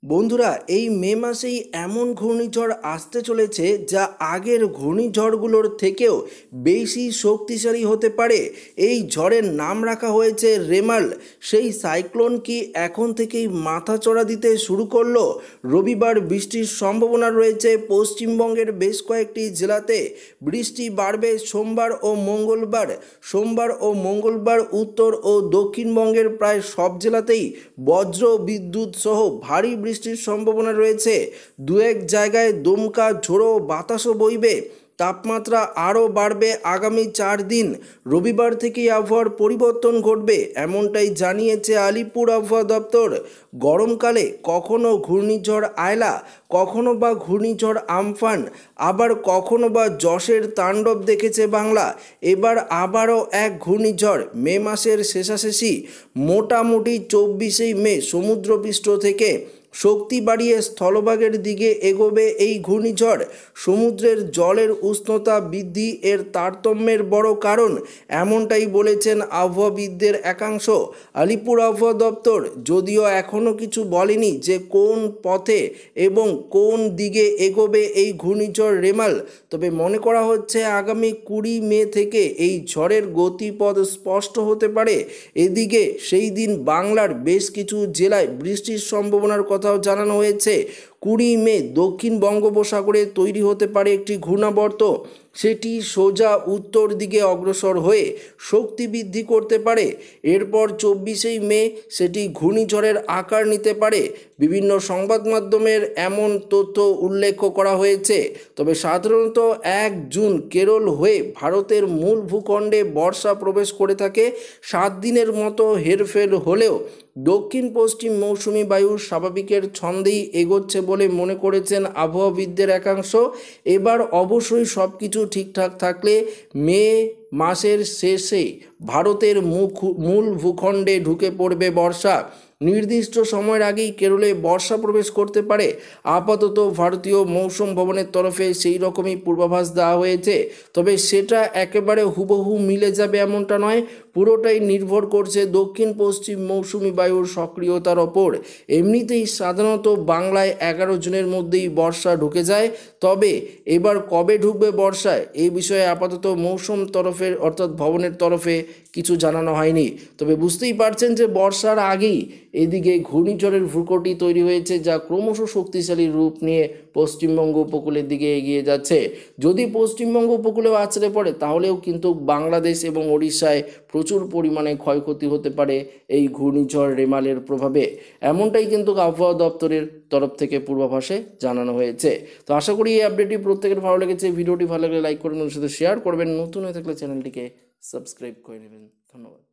বন্ধুরা, এই মে মাসেই এমন ঘূর্ণিঝড় আসতে চলেছে যা আগের ঘূর্ণিঝড়গুলোর থেকেও বেশি শক্তিশালী হতে পারে। এই ঝড়ের নাম রাখা হয়েছে রেমাল। সেই সাইক্লোন কি এখন থেকেই মাথাচড়া দিতে শুরু করলো? রবিবার বৃষ্টির সম্ভাবনা রয়েছে পশ্চিমবঙ্গের বেশ কয়েকটি জেলাতে। বৃষ্টি বাড়বে সোমবার ও মঙ্গলবার উত্তর ও দক্ষিণবঙ্গের প্রায় সব জেলাতেই বজ্র বিদ্যুৎ সহ ভারী বৃষ্টির সম্ভাবনা রয়েছে। দু এক জায়গায় দমকা ঝোড়ো বাতাসও বইবে। তাপমাত্রা আরও বাড়বে আগামী 4 দিন। রবিবার থেকেই আবহাওয়ার পরিবর্তন ঘটবে, এমনটাই জানিয়েছে আলিপুর আবহাওয়া দপ্তর। গরমকালে কখনো ঘূর্ণিঝড় আয়লা, কখনো বা ঘূর্ণিঝড় আমফান, আবার কখনো বা যশের তাণ্ডব দেখেছে বাংলা। এবার আবারও এক ঘূর্ণিঝড় মে মাসের শেষাশেষি মোটামুটি 24শে মে সমুদ্রপৃষ্ঠ থেকে শক্তি বাড়িয়ে স্থলভাগের দিকে এগোবে এই ঘূর্ণিঝড়। সমুদ্রের জলের উষ্ণতা বৃদ্ধি এর তারতম্যের বড় কারণ, এমনটাই বলেছেন আবহাওয়াবিদদের একাংশ। আলিপুর আবহাওয়া দপ্তর যদিও এখনও কিছু বলেনি যে কোন পথে এবং কোন দিকে এগোবে এই ঘূর্ণিঝড় রেমাল, তবে মনে করা হচ্ছে আগামী 20 মে থেকে এই ঝড়ের গতিপথ স্পষ্ট হতে পারে। এদিকে সেই দিন বাংলার বেশ কিছু জেলায় বৃষ্টির সম্ভাবনার কথাও জানানো হয়েছে। 20 মে দক্ষিণ বঙ্গোপসাগরে তৈরি হতে পারে একটি ঘূর্ণাবর্ত। সেটি সোজা উত্তর দিকে অগ্রসর হয়ে শক্তি বৃদ্ধি করতে পারে। এরপর 24শে মে সেটি ঘূর্ণিঝড়ের আকার নিতে পারে। বিভিন্ন সংবাদ মাধ্যমের এমন তথ্য উল্লেখ করা হয়েছে। তবে সাধারণত 1 জুন কেরল হয়ে ভারতের মূল ভূখণ্ডে বর্ষা প্রবেশ করে থাকে। 7 দিনের মতো হেরফের হলেও দক্ষিণ পশ্চিম মৌসুমি বায়ু স্বাভাবিকের ছন্দেই এগোচ্ছে বলে মনে করেছেন আবহাওয়াবিদদের একাংশ। এবার অবশ্যই সব কিছু ঠিকঠাক থাকলে মে মাসের শেষে ভারতের মূল ভূখণ্ডে ঢুকে পড়বে বর্ষা। নির্দিষ্ট সময়ের আগেই কেরলে বর্ষা প্রবেশ করতে পারে। আপাতত ভারতীয় মৌসুম ভবনের তরফে সেই রকমই পূর্বাভাস দেওয়া হয়েছে। তবে সেটা একেবারে হুবহু মিলে যাবে এমনটা নয়, পুরোটাই নির্ভর করছে দক্ষিণ পশ্চিম মৌসুমি বায়ুর সক্রিয়তার ওপর। এমনিতেই সাধারণত বাংলায় 11 জুনের মধ্যেই বর্ষা ঢুকে যায়। তবে এবার কবে ঢুকবে বর্ষায় এই বিষয়ে আপাতত মৌসুম তরফের অর্থাৎ ভবনের তরফে কিছু জানানো হয়নি। তবে বুঝতেই পারছেন যে বর্ষার আগেই এদিকে ঘূর্ণিঝড়ের ভ্রুকুটি তৈরি হয়েছে, যা ক্রমশ শক্তিশালী রূপ নিয়ে পশ্চিমবঙ্গ উপকূলের দিকে এগিয়ে যাচ্ছে। যদি পশ্চিমবঙ্গ উপকূলেও আছড়ে পড়ে তাহলেও কিন্তু বাংলাদেশ এবং ওড়িশায় প্রচুর পরিমাণে ক্ষয়ক্ষতি হতে পারে এই ঘূর্ণিঝড় রেমালের প্রভাবে, এমনটাই কিন্তু আবহাওয়া দপ্তরের তরফ থেকে পূর্বাভাসে জানানো হয়েছে। তো আশা করি এই আপডেটটি প্রত্যেকের ভালো লেগেছে। ভিডিওটি ভালো লাগলে লাইক করবেন, সাথে শেয়ার করবেন। নতুন হয়ে থাকলে চ্যানেলটিকে সাবস্ক্রাইব করে নেবেন। ধন্যবাদ।